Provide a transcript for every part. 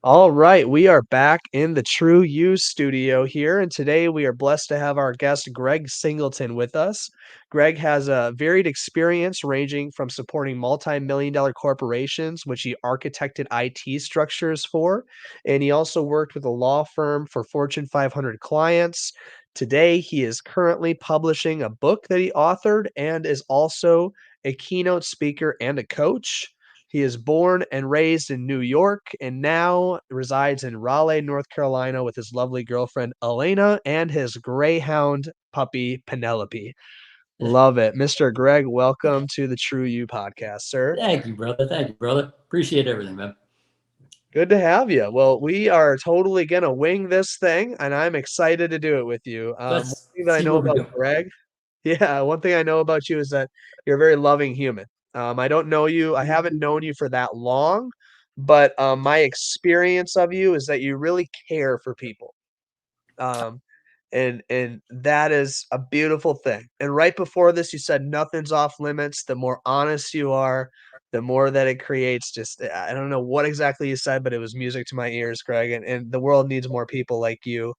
All right, we are back in the TRU-U studio here, and today we are blessed to have our guest Greg Singleton with us. Greg has a varied experience ranging from supporting multi-million dollar corporations, which he architected IT structures for, and he also worked with a law firm for Fortune 500 clients. Today, he is currently publishing a book that he authored and is also a keynote speaker and a coach. He is born and raised in New York and now resides in Raleigh, North Carolina with his lovely girlfriend, Elena, and his greyhound puppy, Penelope. Love it. Mr. Greg, welcome to the True You podcast, sir. Thank you, brother. Thank you, brother. Appreciate everything, man. Good to have you. Well, we are totally going to wing this thing, and I'm excited to do it with you. One Let's thing that I see know where we about go. Greg, yeah, one thing I know about you is that you're a very loving human. I don't know you, I haven't known you for that long, but my experience of you is that you really care for people. Um, and that is a beautiful thing. And right before this, you said nothing's off limits. The more honest you are, the more that it creates just I don't know what exactly you said, but it was music to my ears, Greg. And the world needs more people like you.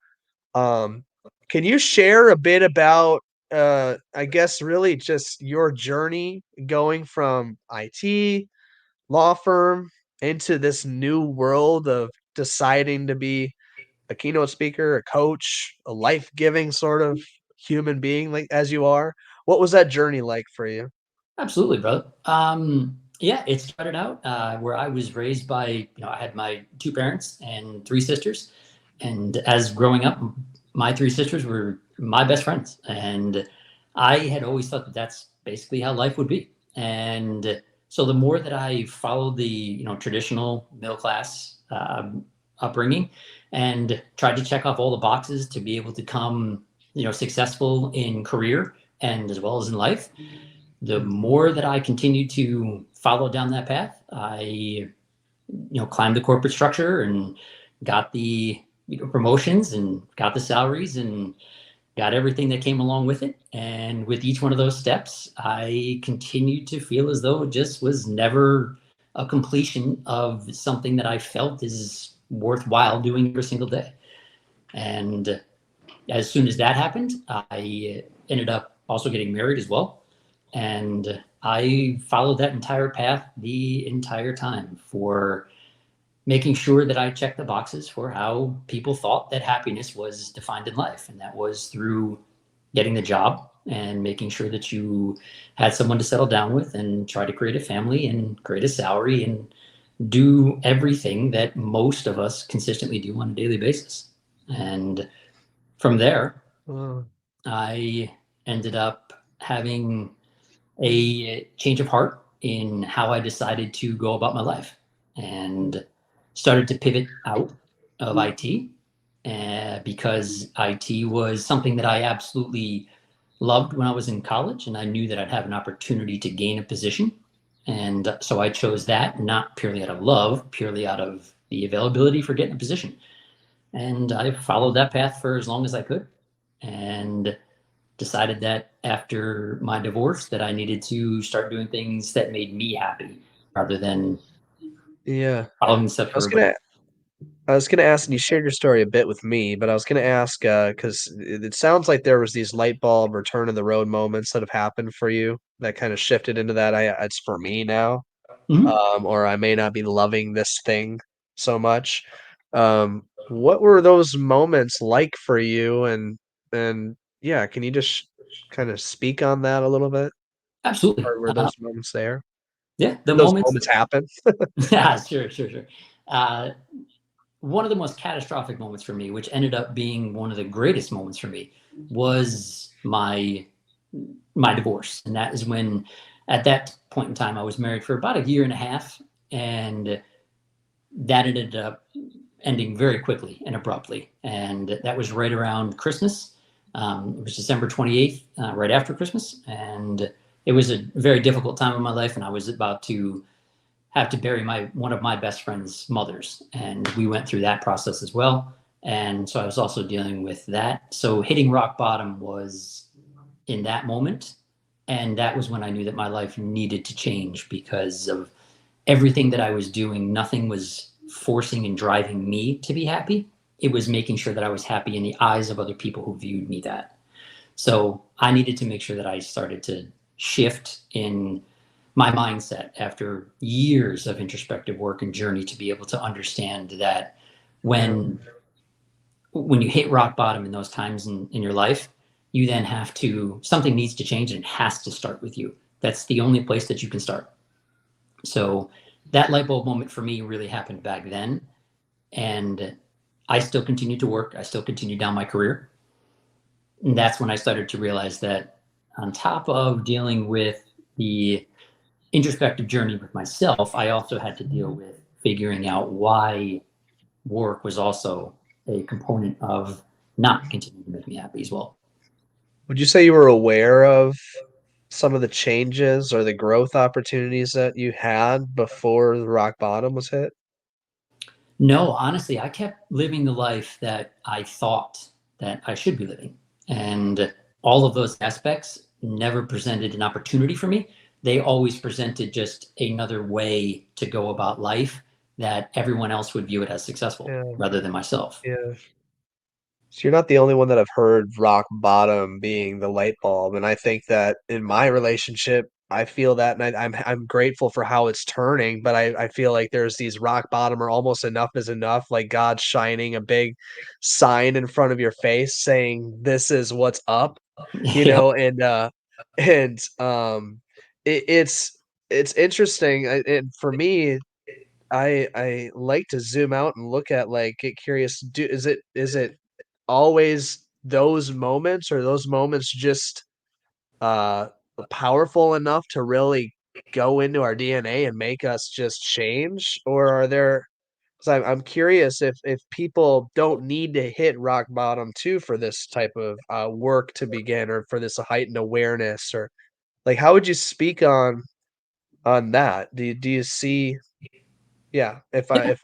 Um, can you share a bit about I guess really just your journey going from IT, law firm into this new world of deciding to be a keynote speaker, a coach, a life-giving sort of human being like as you are? What was that journey like for you? Absolutely, brother. Yeah, it started out where I was raised by, I had my two parents and three sisters. And as growing up, my three sisters were my best friends. And I had always thought that that's basically how life would be. And so the more that I followed the, traditional middle class upbringing and tried to check off all the boxes to be able to come, successful in career and as well as in life, the more that I continued to follow down that path, I climbed the corporate structure and got the promotions and got the salaries and got everything that came along with it. And with each one of those steps, I continued to feel as though it just was never a completion of something that I felt is worthwhile doing every single day. And as soon as that happened, I ended up also getting married as well. And I followed that entire path the entire time for making sure that I checked the boxes for how people thought that happiness was defined in life. And that was through getting the job and making sure that you had someone to settle down with and try to create a family and create a salary and do everything that most of us consistently do on a daily basis. And from there, Oh, I ended up having a change of heart in how I decided to go about my life and started to pivot out of IT because IT was something that I absolutely loved when I was in college, and I knew that I'd have an opportunity to gain a position. And so I chose that not purely out of love, purely out of the availability for getting a position. And I followed that path for as long as I could. And decided that after my divorce that I needed to start doing things that made me happy rather than yeah. following stuff I for was everybody. gonna I was gonna ask, and you shared your story a bit with me, but I was gonna ask, because it sounds like there was these light bulb or turn in the road moments that have happened for you that kind of shifted into that. It's for me now, Mhm. or I may not be loving this thing so much. What were those moments like for you? And yeah, can you just kind of speak on that a little bit? Absolutely. Or were those moments there? Yeah, the Did those moments. moments happen? Yeah, sure. Uh, One of the most catastrophic moments for me, which ended up being one of the greatest moments for me, was my divorce, and that is when, at that point in time, I was married for about a year and a half, and that ended up ending very quickly and abruptly. And that was right around Christmas. It was December 28th, right after Christmas. And it was a very difficult time in my life. And I was about to have to bury one of my best friend's mothers. And we went through that process as well. And so I was also dealing with that. So hitting rock bottom was in that moment. And that was when I knew that my life needed to change because of everything that I was doing. Nothing was forcing and driving me to be happy. It was making sure that I was happy in the eyes of other people who viewed me that. So I needed to make sure that I started to shift in my mindset after years of introspective work and journey to be able to understand that Yeah. when when you hit rock bottom in those times in your life, you then have to, something needs to change and it has to start with you. That's the only place that you can start. So that light bulb moment for me really happened back then. And I still continued to work. I still continued down my career. And that's when I started to realize that on top of dealing with the introspective journey with myself, I also had to deal with figuring out why work was also a component of not continuing to make me happy as well. Would you say you were aware of some of the changes or the growth opportunities that you had before the rock bottom was hit? No, honestly, I kept living the life that I thought that I should be living. And all of those aspects never presented an opportunity for me. They always presented just another way to go about life that everyone else would view it as successful Yeah, rather than myself. yeah. So you're not the only one that I've heard rock bottom being the light bulb, and I think that in my relationship, I feel that, and I'm grateful for how it's turning, but I feel like there's these rock bottom or almost enough is enough, like God shining a big sign in front of your face saying, "This is what's up," you Yep. know, and, it's interesting, and for me, I like to zoom out and look at, like, get curious, do is it always those moments, or those moments just, uh, powerful enough to really go into our DNA and make us just change? Or are there 'cause I'm curious if people don't need to hit rock bottom too for this type of, work to begin, or for this heightened awareness, or like, how would you speak on that? Do you see yeah, Yeah. if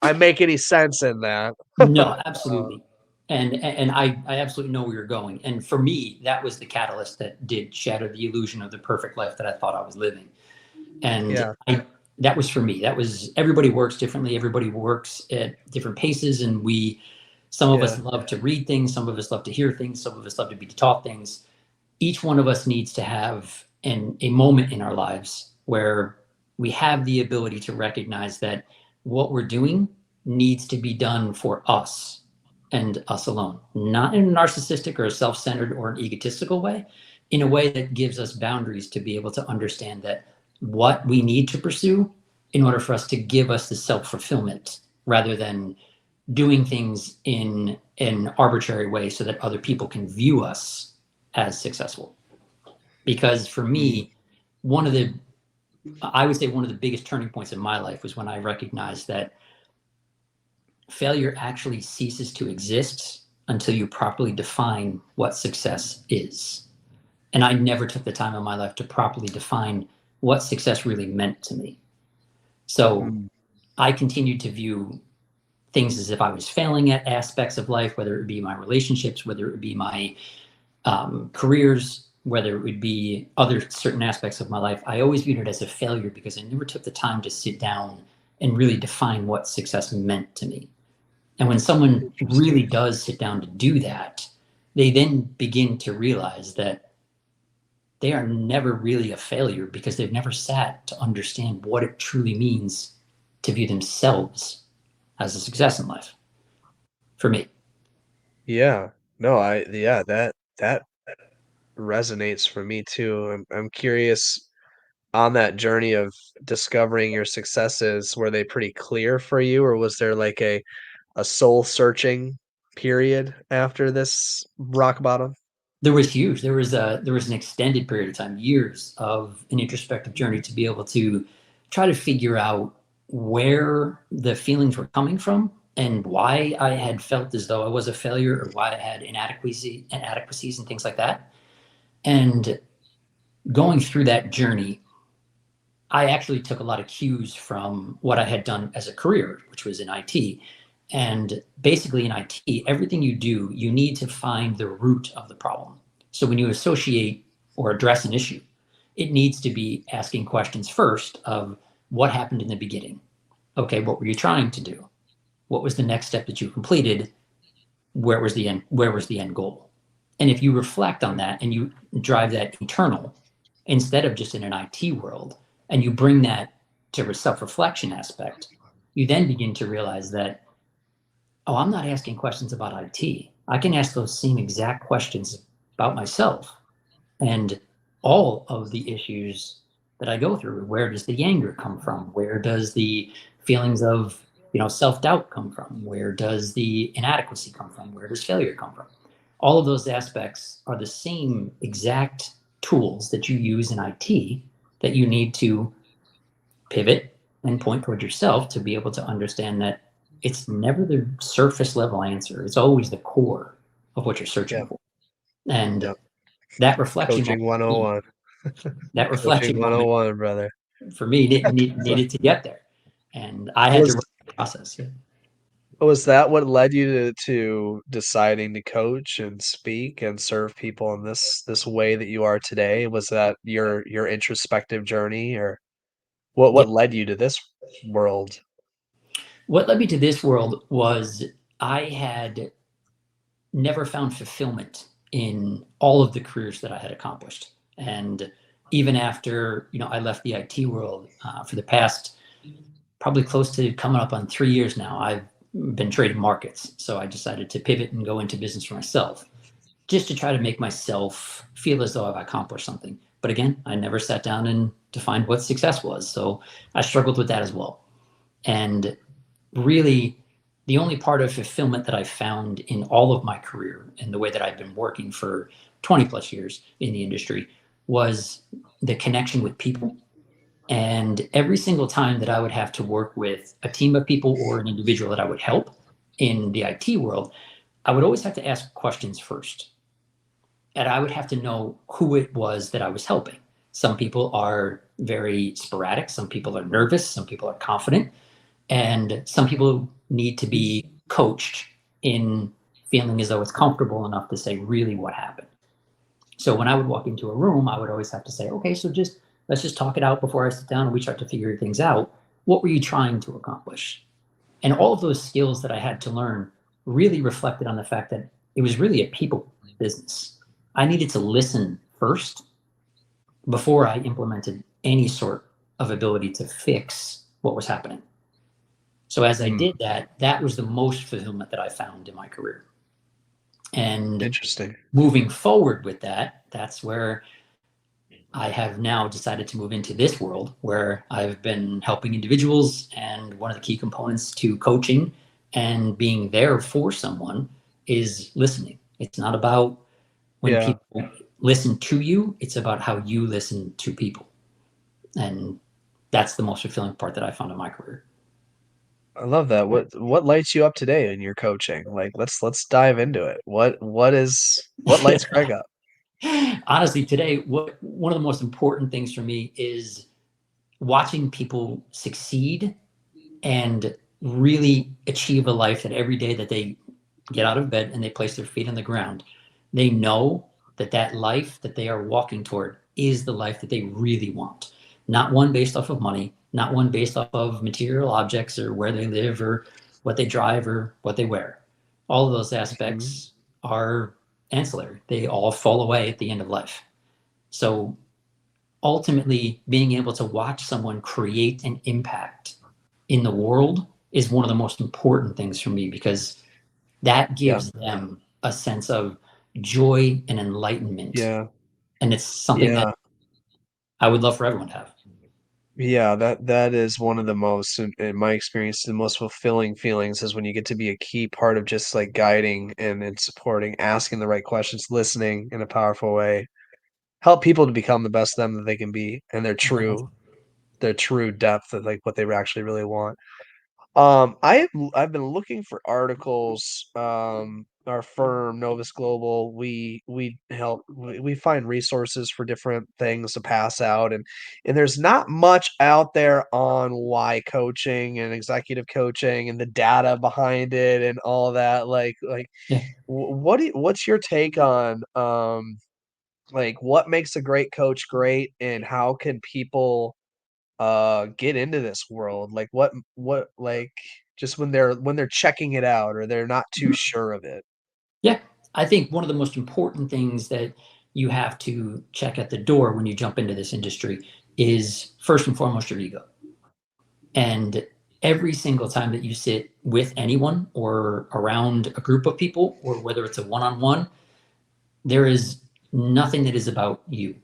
I make any sense in that. No, Uh, absolutely. And I absolutely know where you're going. And for me, that was the catalyst that did shatter the illusion of the perfect life that I thought I was living. And yeah, that was for me. That was, everybody works differently. Everybody works at different paces. And some of us yeah, love to read things. Some of us love to hear things. Some of us love to be taught things. Each one of us needs to have a moment in our lives where we have the ability to recognize that what we're doing needs to be done for us and us alone, not in a narcissistic or a self-centered or an egotistical way, in a way that gives us boundaries to be able to understand that what we need to pursue in order for us to give us the self-fulfillment rather than doing things in an arbitrary way so that other people can view us as successful. Because for mm, me, one of the, I would say one of the biggest turning points in my life was when I recognized that failure actually ceases to exist until you properly define what success is. And I never took the time in my life to properly define what success really meant to me. So mm, I continued to view things as if I was failing at aspects of life, whether it be my relationships, whether it be my careers, whether it would be other certain aspects of my life. I always viewed it as a failure because I never took the time to sit down and really define what success meant to me. And when someone really interesting. does sit down to do that, they then begin to realize that they are never really a failure because they've never sat to understand what it truly means to view themselves as a success in life. For me, Yeah. No, yeah, that resonates for me too. I'm curious on that journey of discovering your successes, were they pretty clear for you, or was there like a soul searching period after this rock bottom? there was huge. There was an extended period of time, years of an introspective journey to be able to try to figure out where the feelings were coming from and why I had felt as though I was a failure or why I had inadequacies and things like that. And going through that journey, I actually took a lot of cues from what I had done as a career, which was in IT. And basically, in IT, everything you do, you need to find the root of the problem. So when you associate or address an issue, it needs to be asking questions first of what happened in the beginning. Okay, what were you trying to do? What was the next step that you completed? Where was the end goal? And if you reflect on that and you drive that internal instead of just in an IT world, and you bring that to a self-reflection aspect, you then begin to realize that, oh, I'm not asking questions about IT. I can ask those same exact questions about myself and all of the issues that I go through. Where does the anger come from? Where does the feelings of self-doubt come from? Where does the inadequacy come from? Where does failure come from? All of those aspects are the same exact tools that you use in IT that you need to pivot and point toward yourself to be able to understand that it's never the surface level answer. It's always the core of what you're searching Yep, for. And yep. that reflection Coaching moment for me, 101. that Coaching reflection moment 101, brother. for me needed to get there. And I had to Was run the process. Yeah. was that what led you to deciding to coach and speak and serve people in this way that you are today? Was that your introspective journey, or Yeah. what led you to this world? What led me to this world was I had never found fulfillment in all of the careers that I had accomplished. And even after, I left the IT world for the past probably close to coming up on 3 years now, I've been trading markets. So I decided to pivot and go into business for myself just to try to make myself feel as though I've accomplished something. But again, I never sat down and defined what success was. So I struggled with that as well. And really, the only part of fulfillment that I found in all of my career and the way that I've been working for 20 plus years in the industry was the connection with people. And every single time that I would have to work with a team of people or an individual that I would help in the IT world, I would always have to ask questions first. And I would have to know who it was that I was helping. Some people are very sporadic, some people are nervous, some people are confident, and some people need to be coached in feeling as though it's comfortable enough to say really what happened. So when I would walk into a room, I would always have to say, okay, so just let's just talk it out before I sit down and we start to figure things out. What were you trying to accomplish? And all of those skills that I had to learn really reflected on the fact that it was really a people business. I needed to listen first before I implemented any sort of ability to fix what was happening. So as I Hmm, did that, that was the most fulfillment that I found in my career. And interesting. moving forward with that, that's where I have now decided to move into this world where I've been helping individuals. And one of the key components to coaching and being there for someone is listening. It's not about when Yeah, people listen to you, it's about how you listen to people. And that's the most fulfilling part that I found in my career. I love that. What lights you up today in your coaching? Like, let's dive into it. What lights Greg up? Honestly, today, one of the most important things for me is watching people succeed and really achieve a life that every day that they get out of bed and they place their feet on the ground, they know that that life that they are walking toward is the life that they really want. Not one based off of money, not one based off of material objects or where they live or what they drive or what they wear. All of those Mhm. aspects are ancillary. They all fall away at the end of life. So ultimately, being able to watch someone create an impact in the world is one of the most important things for me because that Yeah, gives them a sense of joy and enlightenment. yeah, And it's something that yeah. I would love for everyone to have. Yeah, that is one of the most, in my experience, the most fulfilling feelings is when you get to be a key part of just like guiding and supporting, asking the right questions, listening in a powerful way, help people to become the best them that they can be and their true depth of like what they actually really want. I've been looking for articles. Our firm, Novus Global, we find resources for different things to pass out, and there's not much out there on why coaching and executive coaching and the data behind it and all that. Yeah. What's your take on like what makes a great coach great, and how can people get into this world? Like what like just when they're checking it out or they're not too Mhm. sure of it. Yeah, I think one of the most important things that you have to check at the door when you jump into this industry is first and foremost your ego. And every single time that you sit with anyone or around a group of people, or whether it's a one on one, there is nothing that is about you.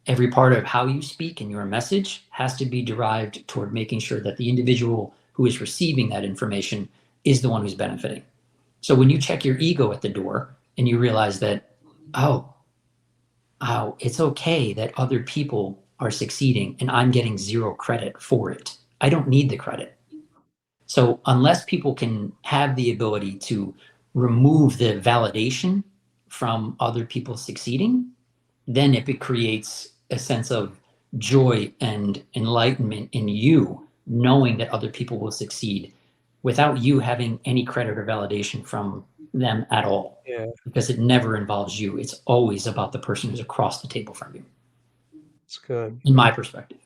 Every part of how you speak and your message has to be derived toward making sure that the individual who is receiving that information is the one who's benefiting. So when you check your ego at the door and you realize that, oh, oh, it's okay that other people are succeeding and I'm getting zero credit for it. I don't need the credit. So unless people can have the ability to remove the validation from other people succeeding, then it creates a sense of joy and enlightenment in you, knowing that other people will succeed without you having any credit or validation from them at all, Yeah, because it never involves you. It's always about the person who's across the table from you, it's good. in my perspective.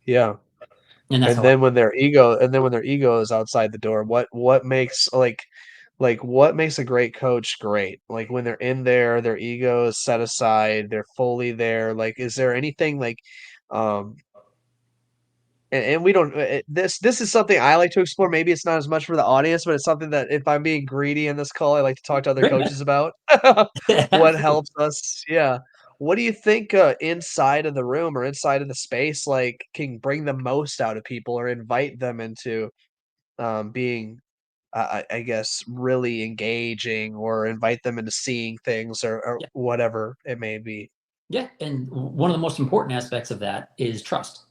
Yeah. And that's And how I, then when their ego is outside the door, what makes like what makes a great coach great? Like when they're in there, their ego is set aside, they're fully there. Like is there anything like um and we don't this is something I like to explore. Maybe it's not as much for the audience, but it's something that if I'm being greedy in this call, I like to talk to other great man. coaches about. What Absolutely. helps us yeah. What do you think, inside of the room or inside of the space, like, can bring the most out of people or invite them into, being, I guess, really engaging or invite them into seeing things or Yeah. whatever it may be? Yeah. And one of the most important aspects of that is trust.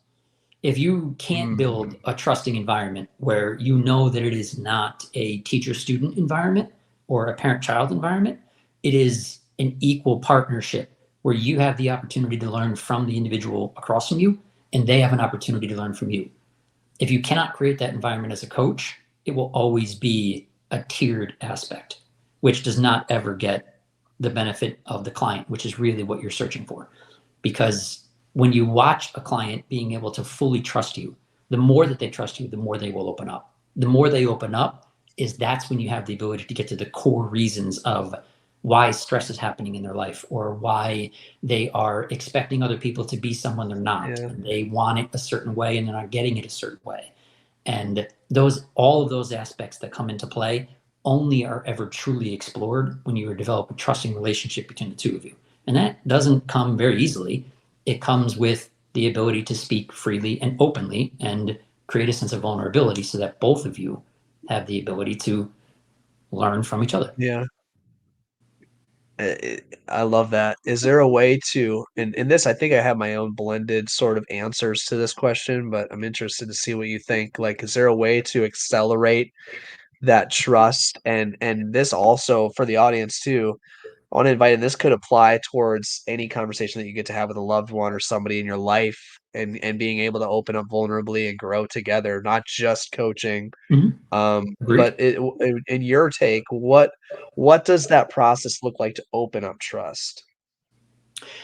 If you can't Mm, build a trusting environment where you know that it is not a teacher student environment or a parent child environment, it is an equal partnership where you have the opportunity to learn from the individual across from you and they have an opportunity to learn from you. If you cannot create that environment as a coach, it will always be a tiered aspect, which does not ever get the benefit of the client, which is really what you're searching for. Because when you watch a client being able to fully trust you, the more that they trust you, the more they will open up. The more they open up is that's when you have the ability to get to the core reasons of why stress is happening in their life or why they are expecting other people to be someone they're not yeah, and they want it a certain way and they're not getting it a certain way. And those all of those aspects that come into play only are ever truly explored when you develop a trusting relationship between the two of you. And that doesn't come very easily. It comes with the ability to speak freely and openly and create a sense of vulnerability so that both of you have the ability to learn from each other. yeah. I love that. Is there a way to and this I think I have my own blended sort of answers to this question, but I'm interested to see what you think. Like, is there a way to accelerate that trust? And this also for the audience too, I wanna invite and this could apply towards any conversation that you get to have with a loved one or somebody in your life and being able to open up vulnerably and grow together, not just coaching. Mhm. But Agreed. in your take, what does that process look like to open up trust?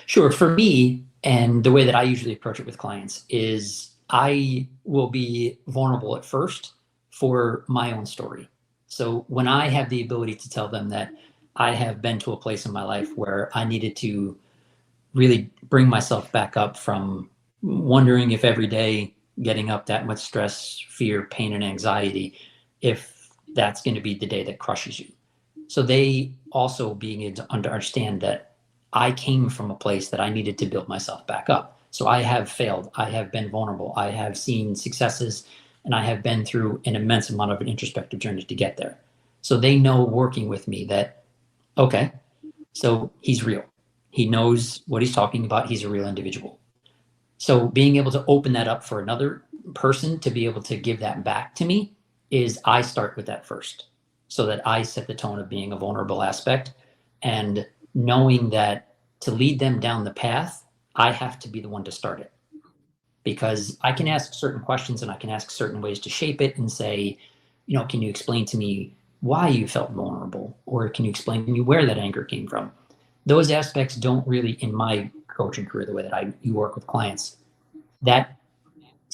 Sure. For me, and the way that I usually approach it with clients is I will be vulnerable at first for my own story. So when I have the ability to tell them that I have been to a place in my life where I needed to really bring myself back up from wondering if every day getting up that much stress, fear, pain, and anxiety, if that's going to be the day that crushes you. So they also being able to understand that I came from a place that I needed to build myself back up. So I have failed. I have been vulnerable. I have seen successes and I have been through an immense amount of an introspective journey to get there. So they know working with me that, okay, so he's real. He knows what he's talking about. He's a real individual. So being able to open that up for another person to be able to give that back to me is I start with that first so that I set the tone of being a vulnerable aspect and knowing that to lead them down the path, I have to be the one to start it because I can ask certain questions and I can ask certain ways to shape it and say, can you explain to me why you felt vulnerable? Or can you explain to me where that anger came from? Those aspects don't really, in my coaching career, the way that you work with clients, that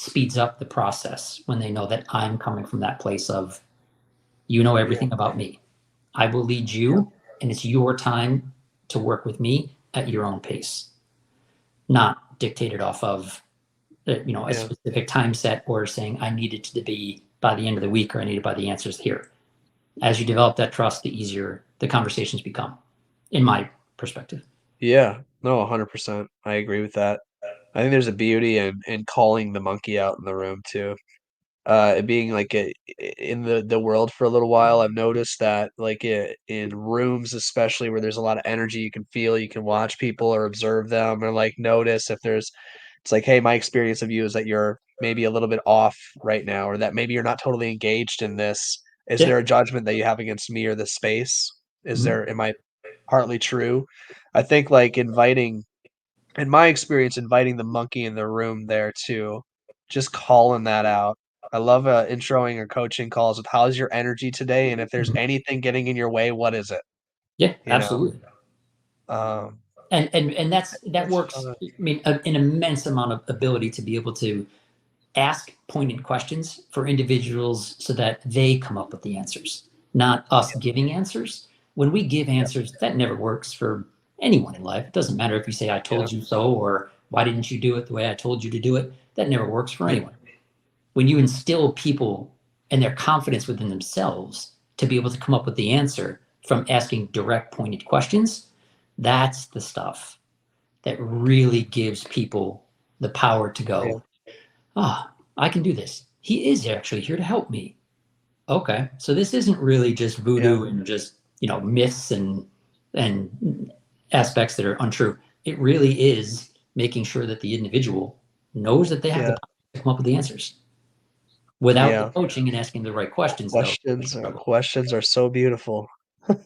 speeds up the process when they know that I'm coming from that place of, you know Yeah. everything about me. I will lead Yeah. you, and it's your time to work with me at your own pace, not dictated off of a Yeah. specific time set, or saying I need it to be by the end of the week, or I need it by the answers here. As you develop that trust, the easier the conversations become, in my perspective. Yeah. No, 100%. I agree with that. I think there's a beauty in calling the monkey out in the room too. It being like in the world for a little while, I've noticed that like in rooms, especially where there's a lot of energy, you can feel, you can watch people or observe them or like notice if there's, it's like, hey, my experience of you is that you're maybe a little bit off right now, or that maybe you're not totally engaged in this. Is Yeah. there a judgment that you have against me or this space? Is Mhm. there, am I partly true? I think like inviting, in my experience, inviting the monkey in the room there too, just calling that out. I love, introing or coaching calls with, "How's your energy today? And if there's Mhm. anything getting in your way, what is it?" Yeah, You know? absolutely. Um, And that that's works. fun. I mean, an immense amount of ability to be able to ask poignant questions for individuals so that they come up with the answers, not us giving answers. When we give Yeah, answers, that never works for anyone in life. It doesn't matter if you say, I yeah, told you so, or why didn't you do it the way I told you to do it? That never works for yeah, anyone. When you instill people and their confidence within themselves to be able to come up with the answer from asking direct, pointed questions, that's the stuff that really gives people the power to yeah, go, ah, I can do this. He is actually here to help me. Okay, so this isn't really just yeah, voodoo and just myths and aspects that are untrue. It really is making sure that the individual knows that they have the yeah, power to come up with the answers. Without the yeah. coaching and asking the right questions, though, they struggle. Questions are so beautiful.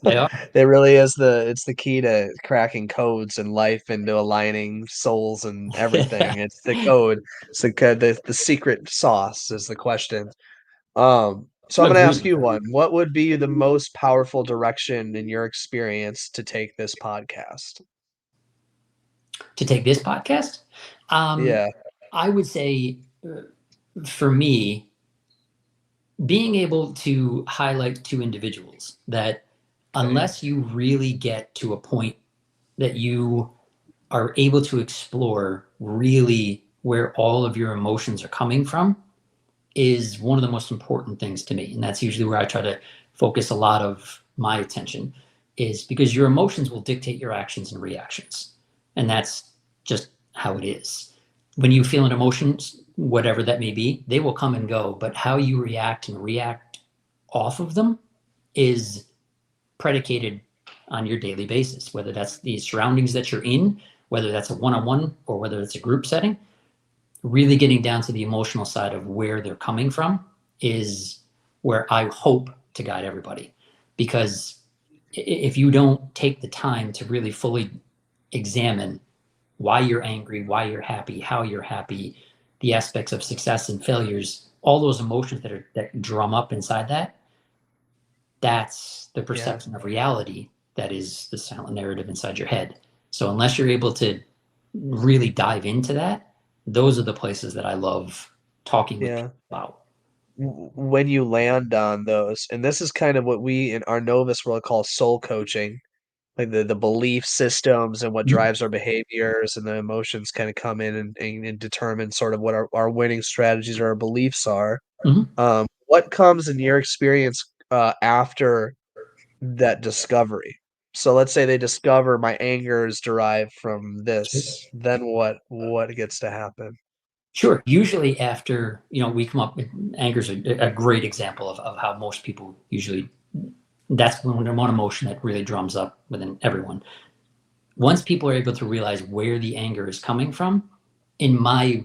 They are. It really is it's the key to cracking codes in life, into aligning souls and everything. It's the code. It's the secret sauce is the question. So I'm gonna ask Agreed. you one. What would be the most powerful direction in your experience to take this podcast? To take this podcast, um, Yeah, I would say for me, being able to highlight to individuals that okay. unless you really get to a point that you are able to explore really where all of your emotions are coming from is one of the most important things to me. And that's usually where I try to focus a lot of my attention, is because your emotions will dictate your actions and reactions. And that's just how it is. When you feel an emotion, whatever that may be, they will come and go. But how you react and react off of them is predicated on your daily basis, whether that's the surroundings that you're in, whether that's a one-on-one or whether it's a group setting. Really getting down to the emotional side of where they're coming from is where I hope to guide everybody. Because if you don't take the time to really fully examine why you're angry, why you're happy, how you're happy, the aspects of success and failures, all those emotions that drum up inside that, that's the Yeah, perception of reality that is the silent narrative inside your head. So unless you're able to really dive into that, those are the places that I love talking with people yeah. about. When you land on those, and this is kind of what we in our Novus world call soul coaching, like the belief systems and what Mhm. drives our behaviors and the emotions kind of come in and determine sort of what our winning strategies or our beliefs are. Mhm. What comes in your experience after that discovery? So let's say they discover my anger is derived from this, then what gets to happen? Sure. Usually after, we come up, anger is a great example of how most people usually, that's one emotion that really drums up within everyone. Once people are able to realize where the anger is coming from, in my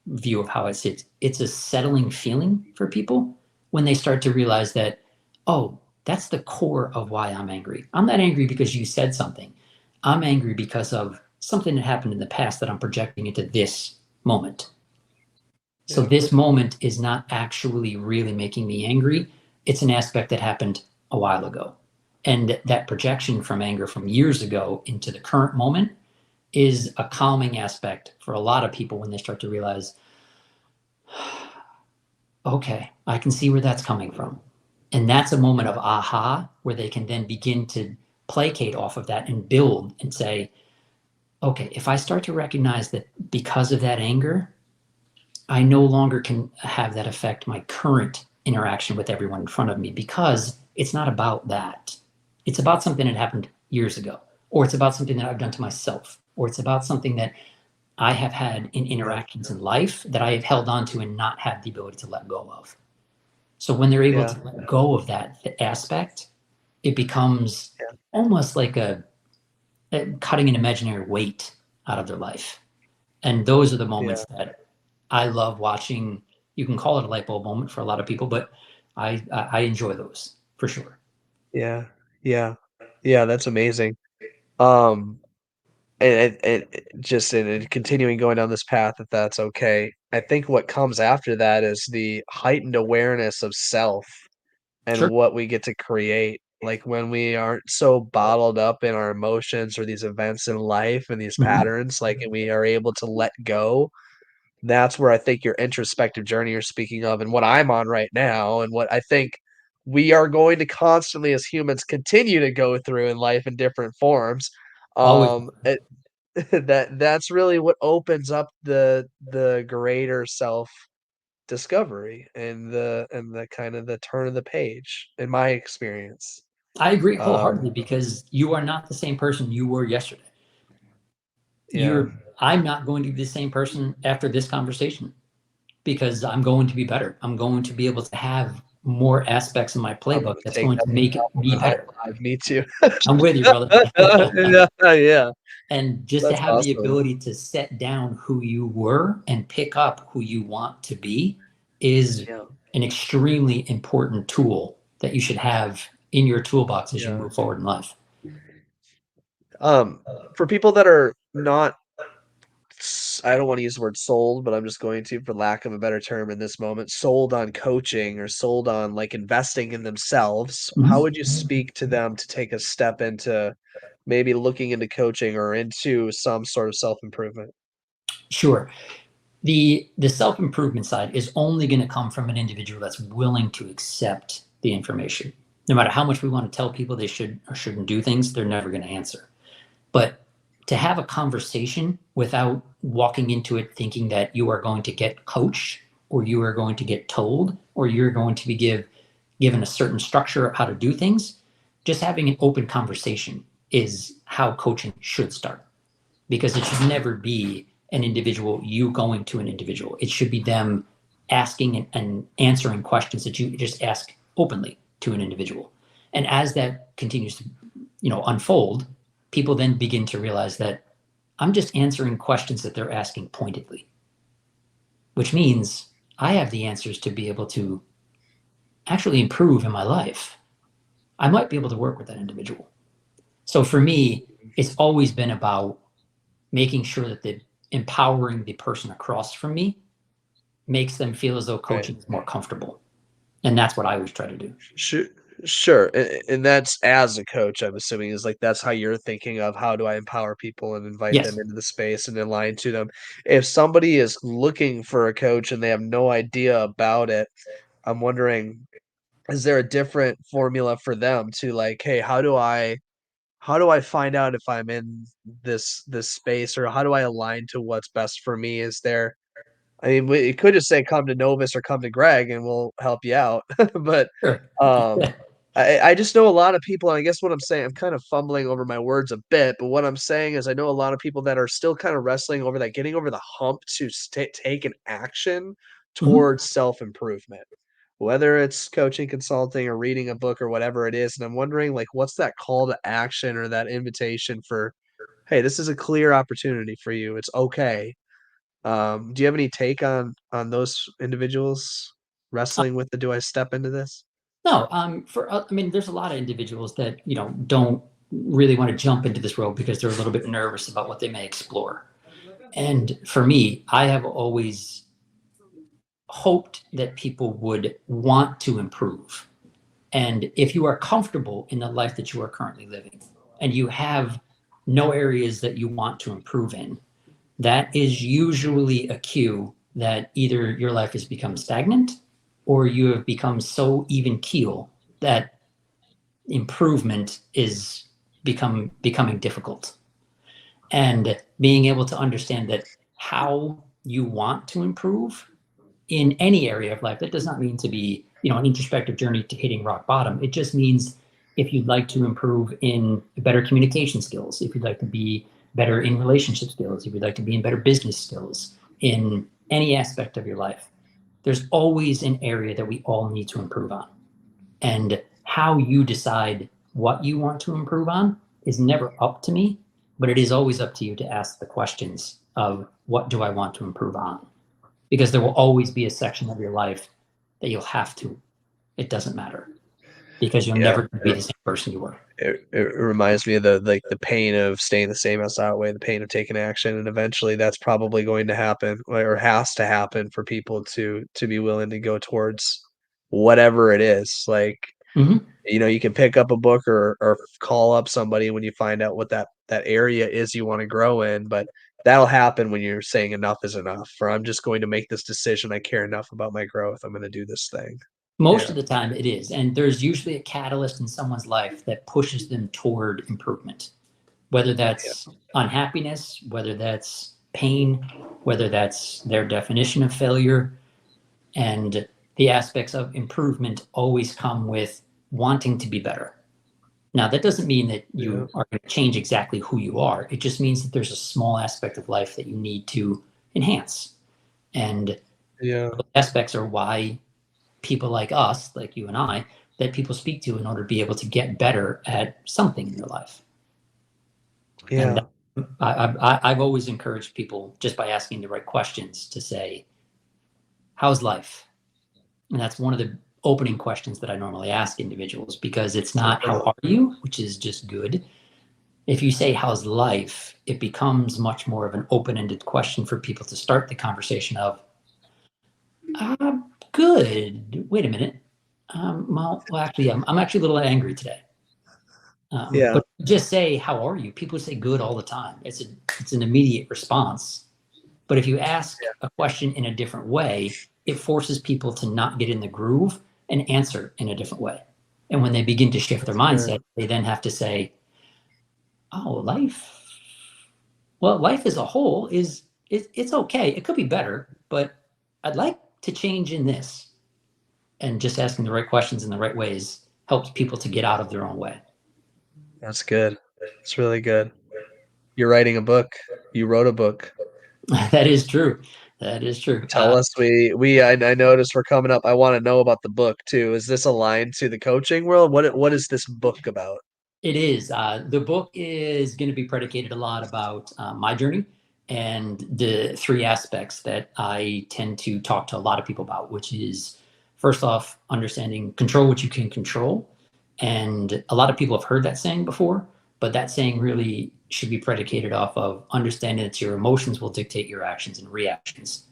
view of how it sits, it's a settling feeling for people when they start to realize that, oh, that's the core of why I'm angry. I'm not angry because you said something. I'm angry because of something that happened in the past that I'm projecting into this moment. So Yeah, this moment is not actually really making me angry. It's an aspect that happened a while ago. And that projection from anger from years ago into the current moment is a calming aspect for a lot of people when they start to realize, Okay, I can see where that's coming from. And that's a moment of aha where they can then begin to placate off of that and build and say, okay, if I start to recognize that because of that anger, I no longer can have that affect my current interaction with everyone in front of me because it's not about that. It's about something that happened years ago, or it's about something that I've done to myself, or it's about something that I have had in Yeah, interactions in life that I have held on to and not had the ability to let go of. So when they're able yeah, to let go of that aspect, it becomes yeah, almost like a cutting an imaginary weight out of their life. And those are the yeah, moments that I love watching. You can call it a light bulb moment for a lot of people, but I enjoy those for sure. yeah, yeah, yeah, that's amazing. Um, and just in continuing going down this path, if that's okay, I think what comes after that is the heightened awareness of self and Sure. what we get to create. Like, when we aren't so bottled up in our emotions or these events in life and these Mhm. patterns, like, and we are able to let go, that's where I think your introspective journey you're speaking of and what I'm on right now and what I think we are going to constantly as humans continue to go through in life in different forms. Always. It that's really what opens up the greater self discovery and the kind of the turn of the page in my experience. I agree Um, wholeheartedly because you are not the same person you were yesterday. yeah, I'm not going to be the same person after this conversation because I'm going to be better. I'm going to be able to have more aspects in my I'm playbook gonna that's take going that to make me as a high better. five. Me too. I'm with you, brother. Yeah, yeah, And just to that's have the awesome. ability to set down who you were and pick up who you want to be is Yeah, an extremely important tool that you should have in your toolbox as you yeah. move forward in life. Um, for people that are not I don't wanna use the word sold, but I'm just going to, for lack of a better term in this moment, sold on coaching or sold on, like, investing in themselves, how Mhm. would you speak to them to take a step into maybe looking into coaching or into some sort of self-improvement? Sure. The self-improvement side is only going to come from an individual that's willing to accept the information. No matter how much we want to tell people they should or shouldn't do things, they're never going to answer. But to have a conversation without walking into it thinking that you are going to get coached or you are going to get told or you're going to be given a certain structure of how to do things, just having an open conversation is how coaching should start because it should never be an individual you going to an individual. It should be them asking and answering questions that you just ask openly to an individual. And as that continues to, unfold, people then begin to realize that I'm just answering questions that they're asking pointedly, which means I have the answers to be able to actually improve in my life. I might be able to work with that individual. So for me, it's always been about making sure that the empowering the person across from me makes them feel as though Right. coaching is more comfortable. And that's what I always try to do. Su sure, and that's as a coach, I'm assuming, is, like, that's how you're thinking of, "How do I empower people and invite them Yes. into the space and align to them?" If somebody is looking for a coach and they have no idea about it, I'm wondering, is there a different formula for them to, like, "Hey, how do I find out if I'm in this space, or how do I align to what's best for me?" Is there I mean, we it could just say, "Come to Novus or come to Greg, and we'll help you out." But, Sure. um, Yeah. I just know a lot of people, and I guess what I'm saying I'm kind of fumbling over my words a bit, but what I'm saying is I know a lot of people that are still kinda wrestling over that, getting over the hump to take an action Mhm. towards self-improvement, whether it's coaching, consulting, or reading a book or whatever it is, and I'm wondering, like, what's that call to action or that invitation for, "Hey, this is a clear opportunity for you, it's okay." Do you have any take on those individuals wrestling with the, "Do I step into this?" No, I mean, there's a lot of individuals that don't really want to jump into this road because they're a little bit nervous about what they may explore. And for me, I have always hoped that people would want to improve. And if you are comfortable in the life that you are currently living, and you have no areas that you want to improve in, that is usually a cue that either your life has become stagnant or you have become so even keel that improvement is becoming difficult. And being able to understand that how you want to improve in any area of life, that does not mean to be, an introspective journey to hitting rock bottom. It just means if you'd like to improve in better communication skills, if you'd like to be better in relationship skills, if you'd like to be in better business skills, in any aspect of your life, there's always an area that we all need to improve on. And how you decide what you want to improve on is never up to me, but it is always up to you to ask the questions of what do I want to improve on? Because there will always be a section of your life that you'll have to. It doesn't matter because you'll Yeah. never be the same person you were. It reminds me of the pain of staying the same has to outweigh the pain of taking action, and eventually that's probably going to happen or has to happen for people to be willing to go towards whatever it is. Like, Mm-hmm. you can pick up a book or call up somebody when you find out what that area is you want to grow in, but that'll happen when you're saying enough is enough, or I'm just going to make this decision. I care enough about my growth. I'm going to do this thing. Most Yeah. of the time it is. And there's usually a catalyst in someone's life that pushes them toward improvement, whether Yeah. that's unhappiness, whether that's pain, whether that's their definition of failure. And the aspects of improvement always come with wanting to be better. Now, that doesn't mean that Yeah. you are going to change exactly who you are. It just means that there's a small aspect of life that you need to enhance. And Yeah. those aspects are why people like us, like you and I, that people speak to in order to be able to get better at something in their life. And Yeah. I've always encouraged people just by asking the right questions to say, how's life? And that's one of the opening questions that I normally ask individuals because it's not how are you, which is just good. If you say how's life, it becomes much more of an open-ended question for people to start the conversation of, good. Wait a minute. Well, actually, I'm actually a little angry today. Yeah. But just say, how are you? People say good all the time. It's an immediate response. But if you ask a question in a different way, it forces people to not get in the groove and answer in a different way. And when they begin to shift their That's good. mindset, they then have to say, oh, life as a whole it's okay. It could be better, but I'd like to change in this. And just asking the right questions in the right ways helps people to get out of their own way. That's good. It's really good. You're writing a book. You wrote a book. That is true. That is true. Tell us. I noticed we're coming up. I want to know about the book too. Is this aligned to the coaching world? What is this book about? It is. The book is going to be predicated a lot about my journey and the three aspects that I tend to talk to a lot of people about, which is first off, understanding control what you can control. And a lot of people have heard that saying before, but that saying really should be predicated off of understanding that your emotions will dictate your actions and reactions.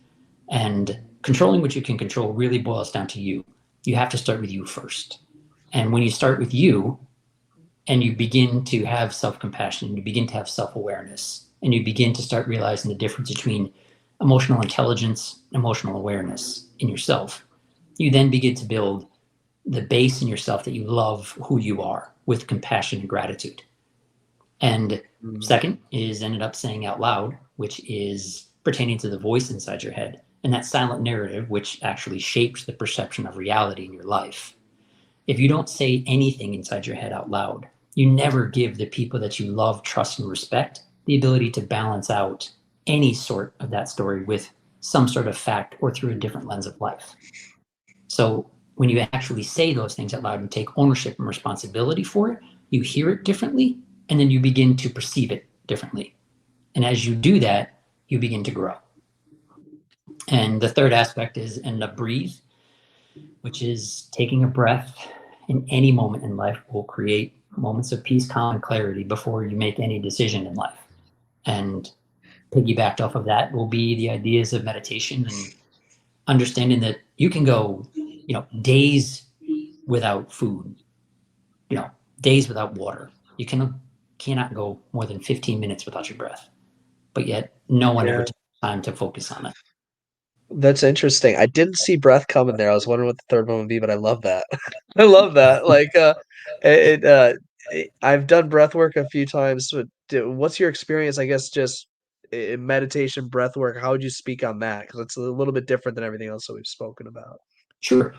And controlling what you can control really boils down to you. You have to start with you first. And when you start with you, and you begin to have self-compassion, you begin to have self-awareness, and you begin to start realizing the difference between emotional intelligence, emotional awareness in yourself, you then begin to build the base in yourself that you love who you are with compassion and gratitude. And Mm. second is ended up saying out loud, which is pertaining to the voice inside your head and that silent narrative, which actually shapes the perception of reality in your life. If you don't say anything inside your head out loud, you never give the people that you love, trust, and respect the ability to balance out any sort of that story with some sort of fact or through a different lens of life. So when you actually say those things out loud and take ownership and responsibility for it, you hear it differently and then you begin to perceive it differently. And as you do that, you begin to grow. And the third aspect is end up breathe, which is taking a breath in any moment in life will create moments of peace, calm, and clarity before you make any decision in life. And piggybacked off of that will be the ideas of meditation and understanding that you can go, days without food, days without water. Cannot go more than 15 minutes without your breath, but yet no one ever Yeah. takes time to focus on it. That's interesting. I didn't see breath coming there. I was wondering what the third one would be, but I love that. I love that. Like, I've done breath work a few times, but what's your experience, I guess, just in meditation, breath work? How would you speak on that? Because it's a little bit different than everything else that we've spoken about. Sure.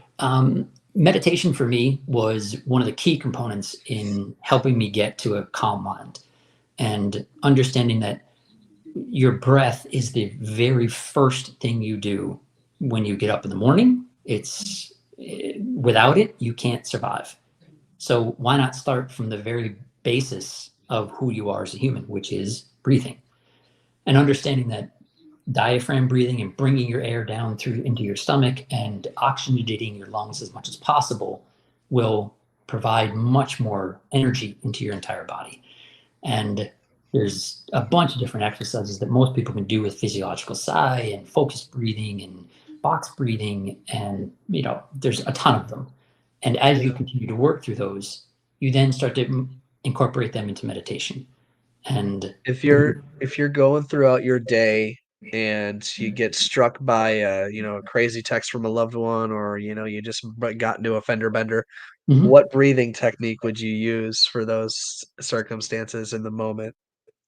Meditation for me was one of the key components in helping me get to a calm mind and understanding that your breath is the very first thing you do when you get up in the morning. Without it, you can't survive. So why not start from the very basis of who you are as a human, which is breathing, and understanding that diaphragm breathing and bringing your air down through into your stomach and oxygenating your lungs as much as possible will provide much more energy into your entire body. And there's a bunch of different exercises that most people can do with physiological sigh and focused breathing and box breathing. And, there's a ton of them. And as you Yeah. continue to work through those, you then start to incorporate them into meditation. And If you're going throughout your day and you get struck by a crazy text from a loved one, or you just got into a fender bender, Mhm. what breathing technique would you use for those circumstances in the moment?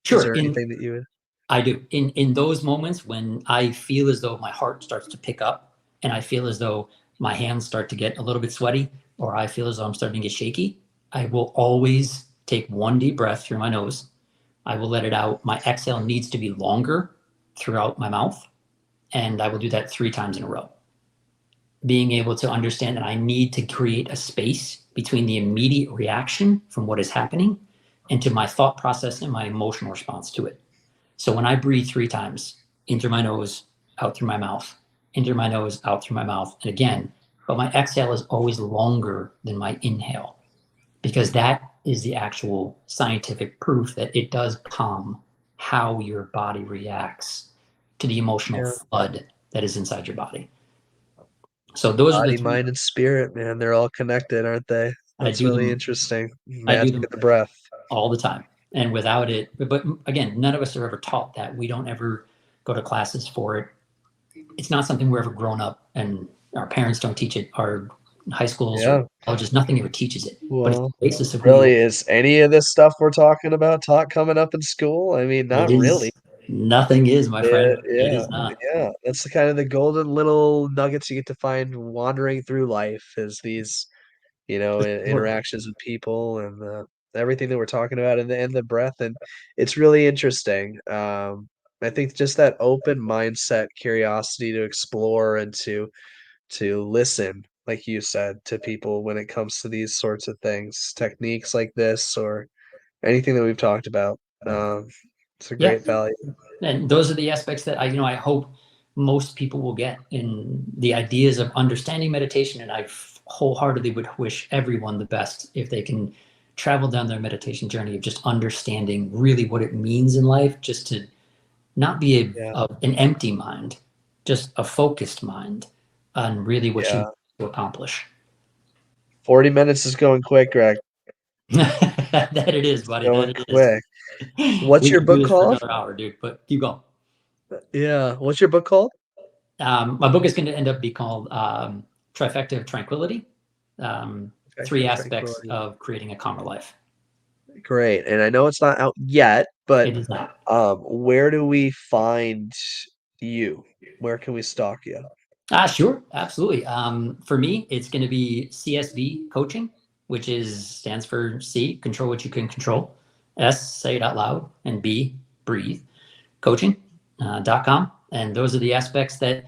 Is Sure, there anything that you would? I do. In those moments when I feel as though my heart starts to pick up and I feel as though my hands start to get a little bit sweaty or I feel as though I'm starting to get shaky, I will always take one deep breath through my nose. I will let it out. My exhale needs to be longer throughout my mouth, and I will do that 3 times in a row. Being able to understand that I need to create a space between the immediate reaction from what is happening and to my thought process and my emotional response to it. So when I breathe 3 times, in through my nose, out through my mouth, in through my nose, out through my mouth, and again, but my exhale is always longer than my inhale because that is the actual scientific proof that it does calm how your body reacts to the emotional Yeah. flood that is inside your body. So those are the Body, three mind, and spirit, man, they're all connected, aren't they? I That's do really them. interesting. I do Magic them of the breath. all the time. And without it, but again, none of us are ever taught that. We don't ever go to classes for it. It's not something we're ever grown up, and our parents don't teach it. Our high schools or Yeah. colleges, nothing ever teaches it. But it's Well, the basis of who you are. really, is any of this stuff we're talking about taught coming up in school? I mean, It not really. is nothing is, my Yeah, friend. It yeah, is not. yeah. That's the kind of the golden little nuggets you get to find wandering through life is these, Sure. interactions with people and everything that we're talking about and the breath. And it's really interesting. I think just that open mindset, curiosity to explore and to listen, like you said, to people when it comes to these sorts of things, techniques like this or anything that we've talked about. Um, it's a Yeah, great value. and those are the aspects that I hope most people will get in the ideas of understanding meditation. And I wholeheartedly would wish everyone the best if they can travel down their meditation journey of just understanding really what it means in life, just to not be Yeah, an empty mind, just a focused mind on really what you yeah. want to accomplish. 40 minutes is going quick, Greg. That it is, It's buddy. going That it is. quick. What's We your could do book this for called? another hour, dude, but keep going. Yeah, what's your book called? My book is going to end up be called Trifecta of Tranquility, Effective 3 aspects Tranquility. of creating a calmer life. Great, and I know it's not out yet, but, It is not. where do we find you? Where can we stalk you? Sure, absolutely. For me, it's going to be CSV coaching, which stands for C, control what you can control. S, say it out loud, and B, breathe. Coaching.com. And those are the aspects that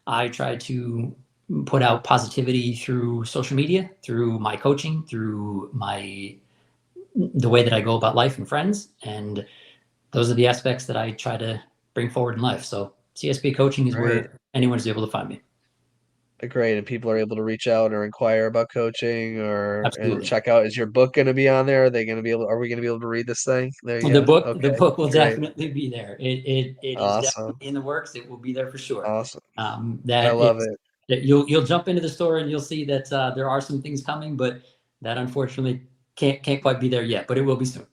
I try to put out positivity through social media, through my coaching, through the way that I go about life and friends. And those are the aspects that I try to bring forward in life. So CSP coaching is Great, where anyone is able to find me. great, and people are able to reach out or inquire about coaching or and Absolutely. check out, is your book gonna be on there? Are we gonna be able to read this thing? There you The go. book, the Okay, book will great. definitely be there. It is Awesome, definitely in the works. It will be there for sure. awesome. I That love is it. that you'll jump into the store and you'll see that there are some things coming, but that unfortunately can't quite be there yet. But it will be soon.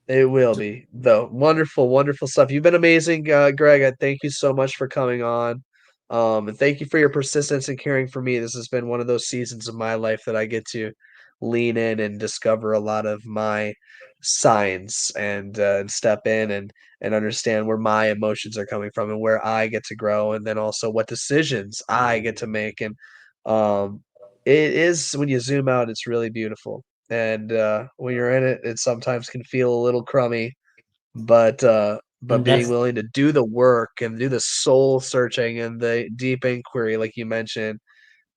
It will be, though. Wonderful, wonderful stuff. You've been amazing, Greg. I thank you so much for coming on. And thank you for your persistence and caring for me. This has been one of those seasons of my life that I get to lean in and discover a lot of my signs and step in and understand where my emotions are coming from and where I get to grow, and then also what decisions I get to make. And it is when you zoom out, it's really beautiful. And when you're in it, it sometimes can feel a little crummy, but And being that's willing to do the work and do the soul searching and the deep inquiry, like you mentioned,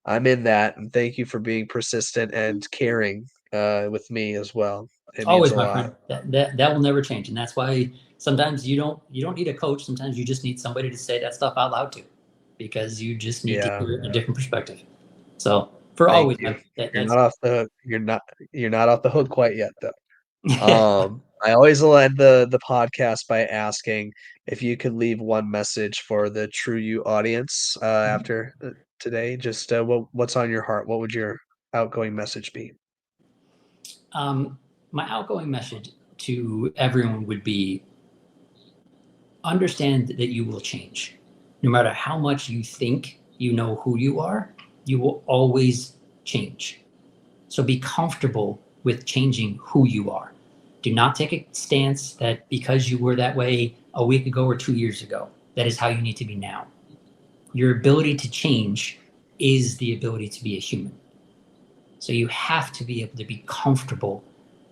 I'm in that, and thank you for being persistent and caring, with me as well. It means always, a my lot. friend. That will never change, and that's why sometimes you don't need a coach. Sometimes you just need somebody to say that stuff out loud to, because you just need to Yeah, hear a different perspective. So for thank always, you. man, that, You're that's not off the hook. You're not off the hook quite yet, though. I always will end the podcast by asking if you could leave one message for the TRU-U audience, after, today. Just, what's on your heart? What would your outgoing message be? um, my outgoing message to everyone would be: understand that you will change. No matter how much you think you know who you are, you will always change. So be comfortable with changing who you are. Do not take a stance that because you were that way a week ago or 2 years ago, that is how you need to be now. Your ability to change is the ability to be a human. So you have to be able to be comfortable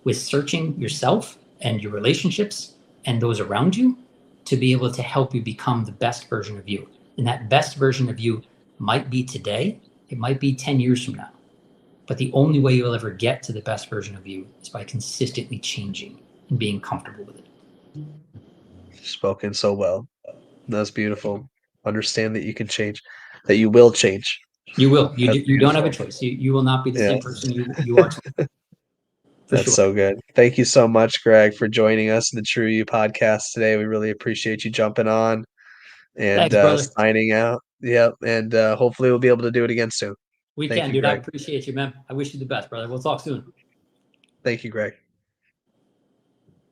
with searching yourself and your relationships and those around you to be able to help you become the best version of you. And that best version of you might be today, it might be 10 years from now. But the only way you'll ever get to the best version of you is by consistently changing and being comfortable with it. Spoken so well. That's beautiful. Understand that you can change, that you will change. You will. That's You don't have a beautiful. choice. You will not be the Yeah, same person you are tomorrow, for that's sure. so good. Thank you so much, Greg, for joining us in the True You podcast today. We really appreciate you jumping on and, Thanks, brother. signing out. Yep, and, hopefully we'll be able to do it again soon. We Thank can, you, dude. I Greg. appreciate you, man. I wish you the best, brother. We'll talk soon. Thank you, Greg.